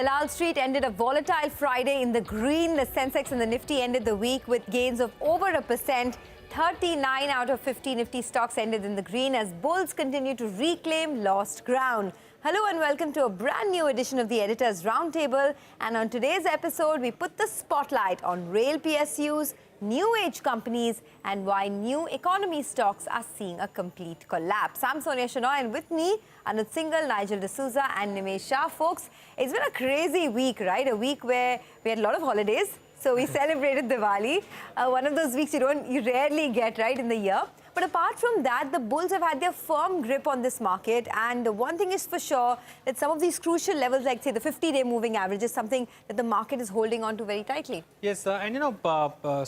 Dalal Street ended a volatile Friday in the green. The Sensex and the Nifty ended the week with gains of over 1%. 39 out of 50 Nifty stocks ended in the green as bulls continue to reclaim lost ground. Hello and welcome to a brand new edition of the Editor's Roundtable. And on today's episode, we put the spotlight on rail PSUs, new age companies, and why new economy stocks are seeing a complete collapse. I'm Sonia Shenoy, and with me, Anuj Singhal, Nigel D'Souza, and Nimesh Shah. Folks, it's been a crazy week, right? A week where we had a lot of holidays. So we celebrated Diwali, one of those weeks you rarely get, right, in the year. But apart from that, the bulls have had their firm grip on this market. And one thing is for sure, that some of these crucial levels, like say the 50-day moving average, is something that the market is holding on to very tightly. Yes, and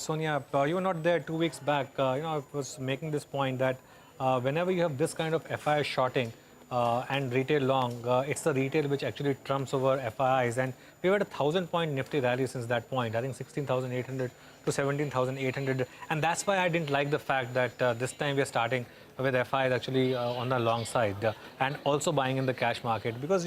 Sonia, you were not there 2 weeks back. I was making this point that whenever you have this kind of FI shorting, and retail long, it's the retail which actually trumps over FIIs, and we've had a 1,000-point Nifty rally since that point. I think 16,800 to 17,800, and that's why I didn't like the fact that this time we're starting with FIs actually on the long side and also buying in the cash market, because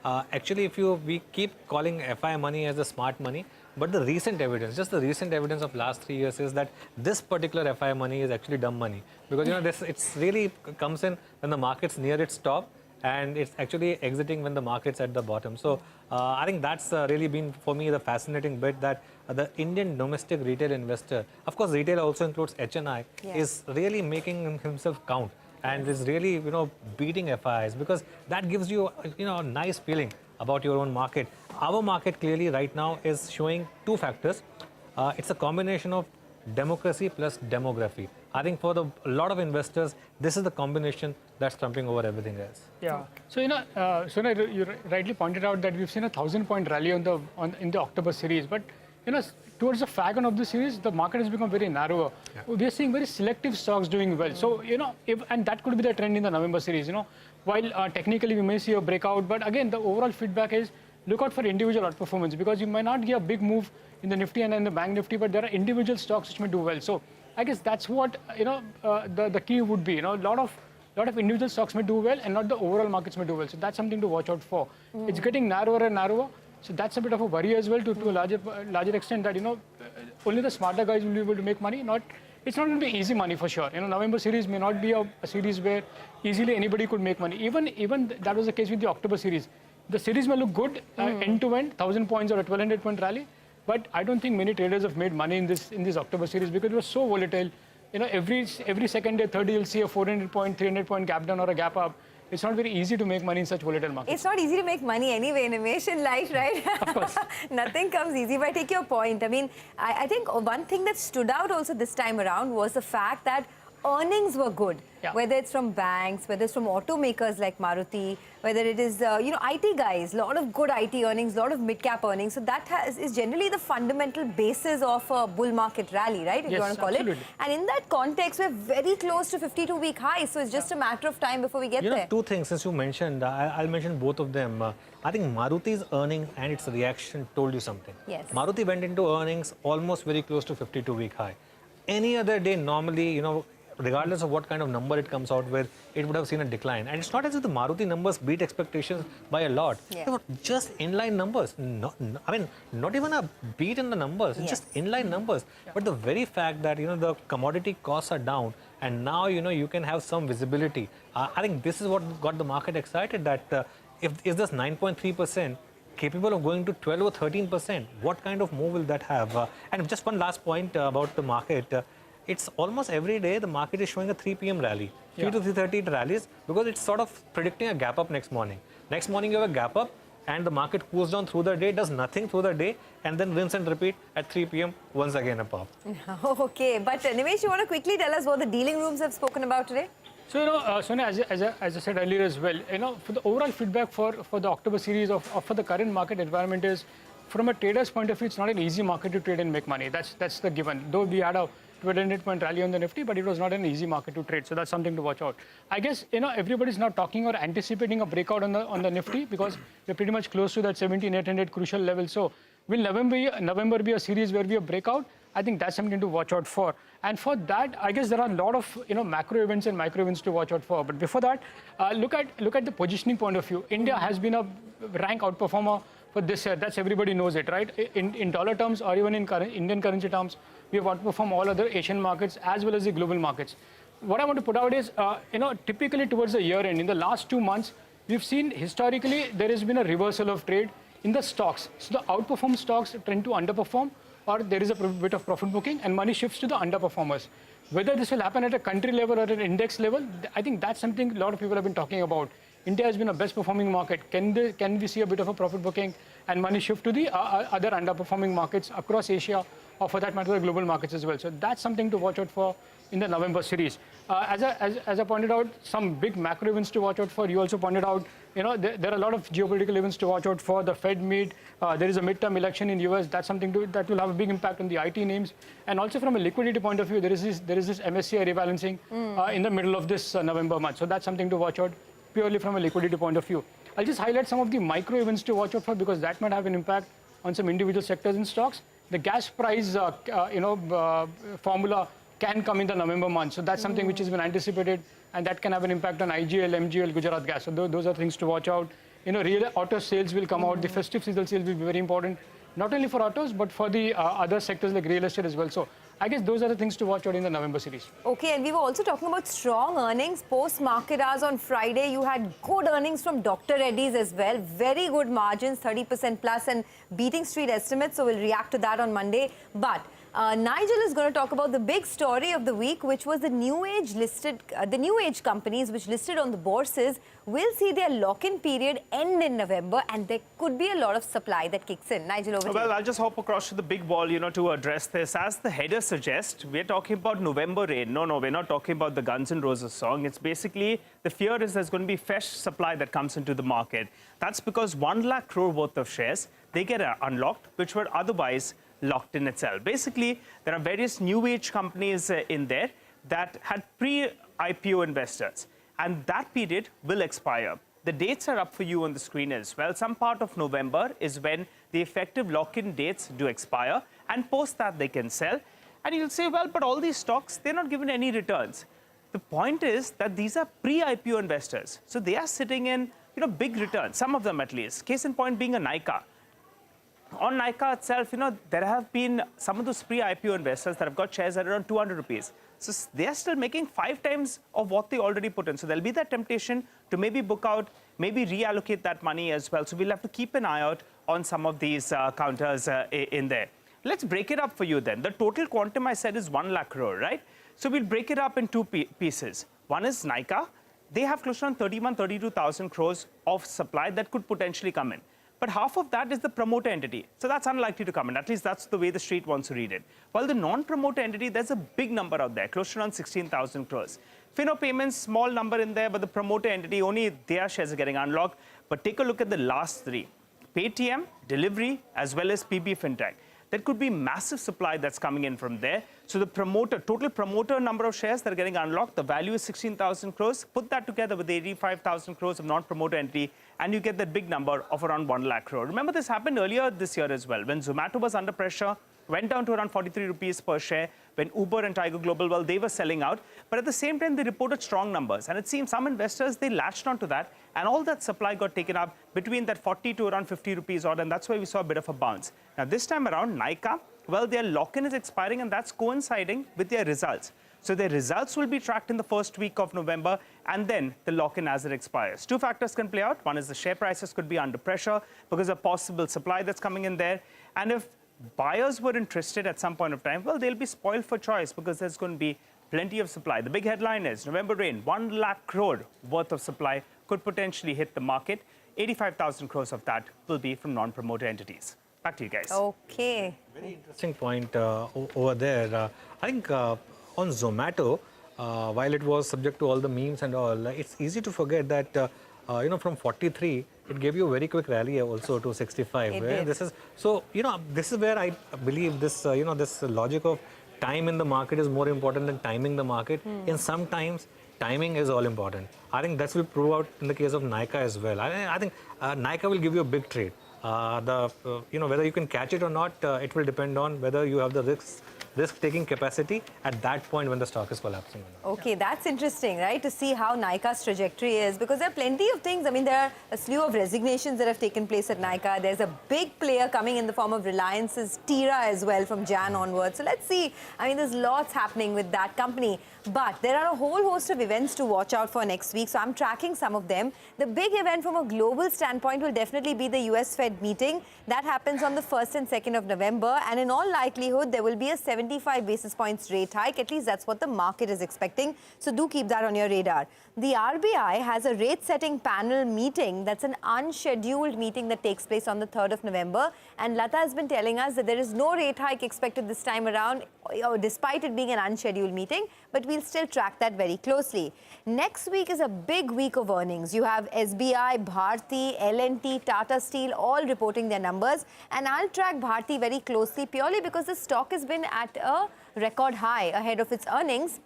actually if we keep calling FI money as the smart money, but the recent evidence, just the recent evidence of last 3 years is that this particular FI money is actually dumb money, because it's really comes in when the market's near its top and it's actually exiting when the market's at the bottom. So I think that's really been for me the fascinating bit, that the Indian domestic retail investor, of course retail also includes HNI, is really making himself count and is really beating FIs, because that gives you a nice feeling about your own market. Our market clearly right now is showing two factors. It's a combination of democracy plus demography. I think for a lot of investors, this is the combination that's trumping over everything else. Yeah. So Sonia, you rightly pointed out that we've seen a 1,000-point rally in the October series, but towards the fag end of the series, the market has become very narrower. Yeah. We are seeing very selective stocks doing well. So and that could be the trend in the November series. While technically we may see a breakout, but again the overall feedback is look out for individual outperformance, because you might not get a big move in the Nifty and in the Bank Nifty, but there are individual stocks which may do well. So I guess that's what the key would be. A lot of individual stocks may do well, and not the overall markets may do well. So that's something to watch out for. It's getting narrower and narrower. So that's a bit of a worry as well, to a larger extent, that only the smarter guys will be able to make money. It's not going to be easy money for sure. November series may not be a series where easily anybody could make money. Even that was the case with the October series. The series may look good end to end, 1,000 points or a 1,200-point rally, but I don't think many traders have made money in this October series, because it was so volatile. Every second day, third day, you'll see a 400-point, 300-point gap down or a gap up. It's not very easy to make money in such volatile markets. It's not easy to make money anyway, Nimesh, in life, right? Of course. Nothing comes easy, but I take your point. I mean, I think one thing that stood out also this time around was the fact that earnings were good, whether it's from banks, whether it's from automakers like Maruti, whether it is, IT guys, a lot of good IT earnings, a lot of mid-cap earnings. So that is generally the fundamental basis of a bull market rally, right, if you want to call it. And in that context, we're very close to 52-week highs. So it's just a matter of time before we get there. Two things, since you mentioned, I'll mention both of them. I think Maruti's earning and its reaction told you something. Yes. Maruti went into earnings almost very close to 52-week high. Any other day, normally, regardless of what kind of number it comes out with, it would have seen a decline. And it's not as if the Maruti numbers beat expectations by a lot. They were just inline numbers. Not even a beat in the numbers, it's just inline numbers. But the very fact that, the commodity costs are down, and now, you can have some visibility. I think this is what got the market excited, that if this 9.3% capable of going to 12 or 13%, what kind of move will that have? And just one last point about the market. It's almost every day the market is showing a 3 p.m. rally. 3 to 3:30 it rallies, because it's sort of predicting a gap up next morning. Next morning you have a gap up, and the market cools down through the day, does nothing through the day, and then rinse and repeat at 3 p.m. once again a pop. Okay, but Nimesh, you want to quickly tell us what the dealing rooms have spoken about today? So, Sonia, as I said earlier as well, for the overall feedback for the October series of for the current market environment is, from a trader's point of view, it's not an easy market to trade and make money. That's the given. Though we had a 1,200-point rally on the Nifty, but it was not an easy market to trade. So that's something to watch out. I guess everybody's now talking or anticipating a breakout on the Nifty, because we're pretty much close to that 17,800 crucial level. So will November be a series where we have breakout? I think that's something to watch out for. And for that, I guess there are a lot of macro events and micro events to watch out for. But before that, look at the positioning point of view. India has been a rank outperformer for this year. That's everybody knows it, right? In dollar terms or even in Indian currency terms, we have outperformed all other Asian markets as well as the global markets. What I want to put out is, typically towards the year end, in the last 2 months, we've seen historically there has been a reversal of trade in the stocks. So the outperformed stocks tend to underperform, or there is a bit of profit booking and money shifts to the underperformers. Whether this will happen at a country level or at an index level, I think that's something a lot of people have been talking about. India has been a best performing market. Can we see a bit of a profit booking and money shift to the other underperforming markets across Asia, or for that matter, the global markets as well? So that's something to watch out for in the November series. As I pointed out, some big macro events to watch out for. You also pointed out, there are a lot of geopolitical events to watch out for. The Fed meet. There is a midterm election in US. That's something that will have a big impact on the IT names. And also from a liquidity point of view, there is this MSCI rebalancing in the middle of this November month. So that's something to watch out purely from a liquidity point of view. I'll just highlight some of the micro events to watch out for because that might have an impact on some individual sectors and stocks. The gas price, formula can come in the November month. So that's something which has been anticipated, and that can have an impact on IGL, MGL, Gujarat Gas. So those are things to watch out. Real auto sales will come out. The festive season sales will be very important, not only for autos, but for the other sectors like real estate as well. So I guess those are the things to watch out in the November series. Okay, and we were also talking about strong earnings post-market hours on Friday. You had good earnings from Dr. Reddy's as well. Very good margins, 30% plus and beating street estimates. So we'll react to that on Monday. But Nigel is going to talk about the big story of the week, which was the new age companies which listed on the bourses will see their lock-in period end in November, and there could be a lot of supply that kicks in. Nigel, over to you. Well, I'll just hop across to the big wall, to address this. As the header suggests, we're talking about November rain. No, we're not talking about the Guns N' Roses song. It's basically, the fear is there's going to be fresh supply that comes into the market. That's because 1 lakh crore worth of shares, they get unlocked, which were otherwise locked in itself. Basically, there are various new age companies in there that had pre-IPO investors, and that period will expire. The dates are up for you on the screen as well. Some part of November is when the effective lock-in dates do expire, and post that they can sell. And you'll say, well, but all these stocks, they're not given any returns. The point is that these are pre-IPO investors. So they are sitting in, big returns, some of them at least. Case in point being a Nykaa. On Nykaa itself, there have been some of those pre-IPO investors that have got shares at around 200 rupees. So they are still making 5 times of what they already put in. So there'll be that temptation to maybe book out, maybe reallocate that money as well. So we'll have to keep an eye out on some of these counters in there. Let's break it up for you then. The total quantum I said is 1 lakh crore, right? So we'll break it up in 2 pieces. One is Nykaa. They have close to 32,000 crores of supply that could potentially come in. But half of that is the promoter entity. So that's unlikely to come in. At least that's the way the street wants to read it. While the non-promoter entity, there's a big number out there, close to around 16,000 crores. Fino Payments, small number in there, but the promoter entity, only their shares are getting unlocked. But take a look at the last 3. Paytm, Delivery, as well as PB Fintech. There could be massive supply that's coming in from there. So the total promoter number of shares that are getting unlocked, the value is 16,000 crores. Put that together with the 85,000 crores of non-promoter entity, and you get that big number of around 1 lakh crore. Remember, this happened earlier this year as well, when Zomato was under pressure, went down to around 43 rupees per share, when Uber and Tiger Global, well, they were selling out. But at the same time, they reported strong numbers. And it seems some investors, they latched onto that, and all that supply got taken up between that 40 to around 50 rupees odd, and that's why we saw a bit of a bounce. Now, this time around, Nykaa, well, their lock-in is expiring, and that's coinciding with their results. So their results will be tracked in the first week of November, and then the lock-in as it expires. 2 factors can play out. One is the share prices could be under pressure because of possible supply that's coming in there. And if buyers were interested at some point of time, well, they'll be spoiled for choice because there's going to be plenty of supply. The big headline is November rain, 1 lakh crore worth of supply could potentially hit the market. 85,000 crores of that will be from non-promoter entities. Back to you guys. Okay. Very interesting point over there. I think on Zomato, while it was subject to all the memes and all, it's easy to forget that from 43, it gave you a very quick rally also to 65. This is so, this is where I believe this, this logic of time in the market is more important than timing the market. In some times, timing is all important. I think that will prove out in the case of Nykaa as well. I think Nykaa will give you a big trade. Whether you can catch it or not, it will depend on whether you have the risk-taking capacity at that point when the stock is collapsing. Okay, that's interesting, right? To see how Nykaa's trajectory is, because there are plenty of things. I mean, there are a slew of resignations that have taken place at Nykaa. There's a big player coming in the form of Reliance's Tira as well from Jan onwards. So let's see. I mean, there's lots happening with that company. But there are a whole host of events to watch out for next week. So I'm tracking some of them. The big event from a global standpoint will definitely be the US Fed meeting. That happens on the 1st and 2nd of November. And in all likelihood, there will be a 75 basis points rate hike. At least that's what the market is expecting. So do keep that on your radar. The RBI has a rate setting panel meeting. That's an unscheduled meeting that takes place on the 3rd of November. And Lata has been telling us that there is no rate hike expected this time around, despite it being an unscheduled meeting. But we'll still track that very closely. Next week is a big week of earnings. You have SBI, Bharti, L&T, Tata Steel all reporting their numbers. And I'll track Bharti very closely purely because the stock has been at a record high ahead of its earnings.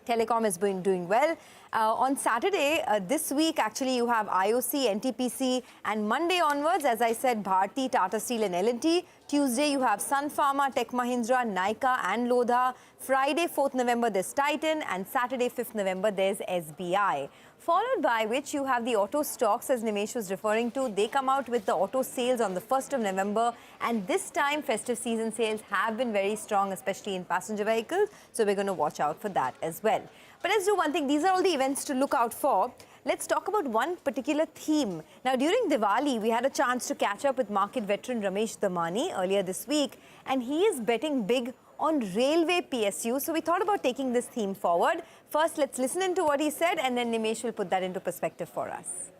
Telecom has been doing well. On Saturday, this week, actually, you have IOC, NTPC, and Monday onwards, as I said, Bharti, Tata Steel, and L&T. Tuesday, you have Sun Pharma, Tech Mahindra, Nykaa, and Lodha. Friday, 4th November, there's Titan, and Saturday, 5th November, there's SBI. Followed by which you have the auto stocks, as Nimesh was referring to. They come out with the auto sales on the 1st of November. And this time, festive season sales have been very strong, especially in passenger vehicles. So we're going to watch out for that as well. But let's do one thing. These are all the events to look out for. Let's talk about one particular theme. Now, during Diwali, we had a chance to catch up with market veteran Ramesh Damani earlier this week. And he is betting big on railway PSU. So we thought about taking this theme forward. First, let's listen into what he said, and then Nimesh will put that into perspective for us.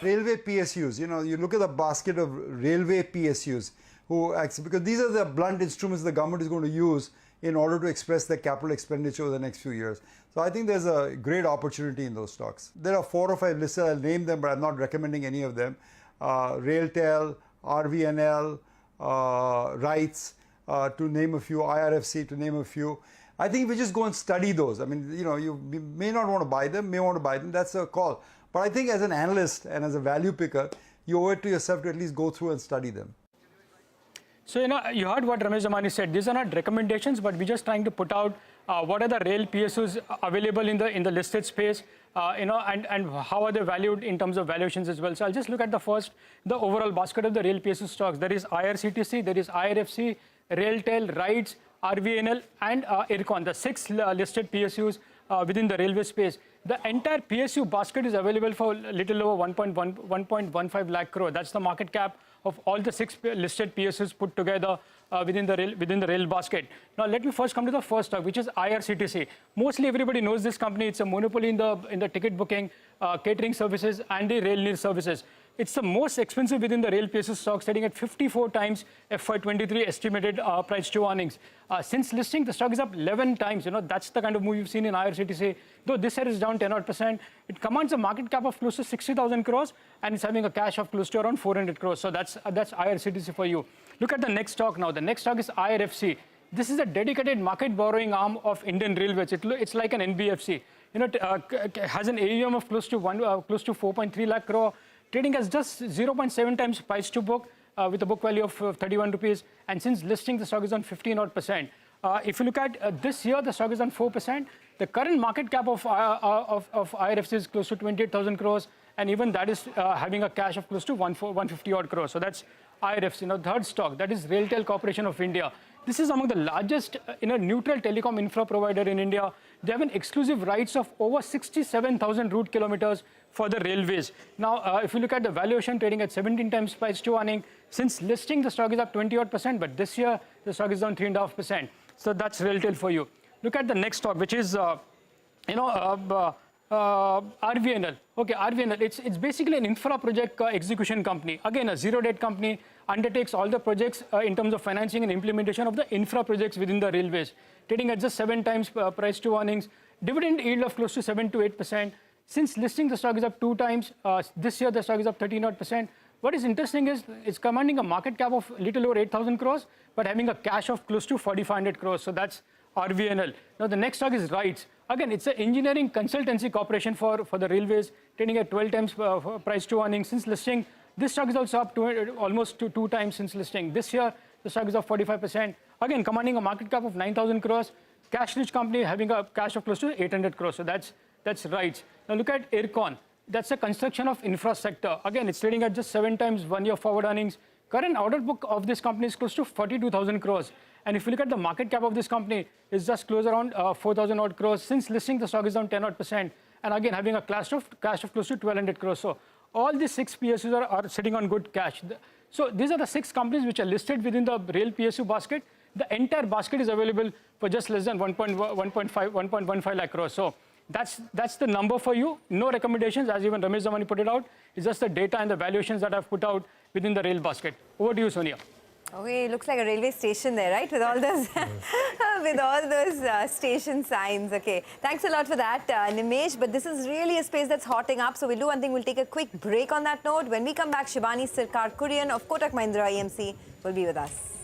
Railway PSUs, you look at the basket of railway PSUs, because these are the blunt instruments the government is going to use in order to express their capital expenditure over the next few years. So I think there's a great opportunity in those stocks. There are 4 or 5 listed. I'll name them, but I'm not recommending any of them. Railtel, RVNL, RITES, to name a few, IRFC, to name a few. I think we just go and study those. I mean, you may not want to buy them, may want to buy them. That's a call. But I think as an analyst and as a value picker, you owe it to yourself to at least go through and study them. So, you heard what Ramesh Damani said. These are not recommendations, but we're just trying to put out what are the rail PSUs available in the listed space, and how are they valued in terms of valuations as well. So I'll just look at the overall basket of the rail PSU stocks. There is IRCTC, there is IRFC, Railtel, RITES, RVNL, and IRCON, the 6 listed PSUs within the railway space. The entire PSU basket is available for a little over 1.15 lakh crore. That's the market cap of all the 6 listed PSUs put together within the rail basket. Now, let me first come to the first stock, which is IRCTC. Mostly everybody knows this company. It's a monopoly in the ticket booking, catering services, and the rail near services. It's the most expensive within the rail PSU stock, trading at 54 times FY23 estimated price to earnings. Since listing, the stock is up 11 times. That's the kind of move you've seen in IRCTC. Though this year is down 10%, it commands a market cap of close to 60,000 crores, and it's having a cash of close to around 400 crores. So that's IRCTC for you. Look at the next stock now. The next stock is IRFC. This is a dedicated market borrowing arm of Indian Railways. It's like an NBFC. It has an AUM of close to 4.3 lakh crore. Trading has just 0.7 times price to book with a book value of 31 rupees. And since listing, the stock is on 15%. If you look at this year, the stock is on 4%. The current market cap of IRFC is close to 28,000 crores. And even that is having a cash of close to 150 odd crores. So that's IRFC. Third stock, that is Railtel Corporation of India. This is among the largest neutral telecom infra provider in India. They have an exclusive rights of over 67,000 route kilometers for the railways. Now, if you look at the valuation, trading at 17 times price to earning. Since listing, the stock is up 20%, but this year, the stock is down 3.5%. So that's Railtel for you. Look at the next stock, which is, RVNL. Okay, RVNL, it's basically an infra project execution company. Again, a zero-debt company, undertakes all the projects in terms of financing and implementation of the infra projects within the railways. Trading at just 7 times price to earnings. Dividend yield of close to 7 to 8%. Since listing, the stock is up 2 times. This year, the stock is up 13%. What is interesting is it's commanding a market cap of little over 8,000 crores, but having a cash of close to 4,500 crores. So that's RVNL. Now, the next stock is RITES. Again, it's an engineering consultancy corporation for the railways, trading at 12 times price to earnings. Since listing, this stock is also up almost 2 times since listing. This year, the stock is up 45%. Again, commanding a market cap of 9,000 crores, cash-rich company having a cash of close to 800 crores. So that's right. Now look at Aircon. That's a construction of infrastructure. Again, it's trading at just 7 times 1 year forward earnings. Current order book of this company is close to 42,000 crores. And if you look at the market cap of this company, it's just close around 4,000 odd crores. Since listing, the stock is down 10 odd %. And again, having a cash of close to 1,200 crores. So all these 6 PSUs are sitting on good cash. So these are the 6 companies which are listed within the rail PSU basket. The entire basket is available for just less than 1.15 lakh crores. So that's the number for you. No recommendations, as even Ramesh Zamani put it out. It's just the data and the valuations that I've put out within the rail basket. Over to you, Sonia. Okay, looks like a railway station there, right? With all those, with all those station signs. Okay, thanks a lot for that, Nimesh. But this is really a space that's hotting up. So we'll do one thing. We'll take a quick break on that note. When we come back, Shivani Sirkar Kurian of Kotak Mahindra AMC will be with us.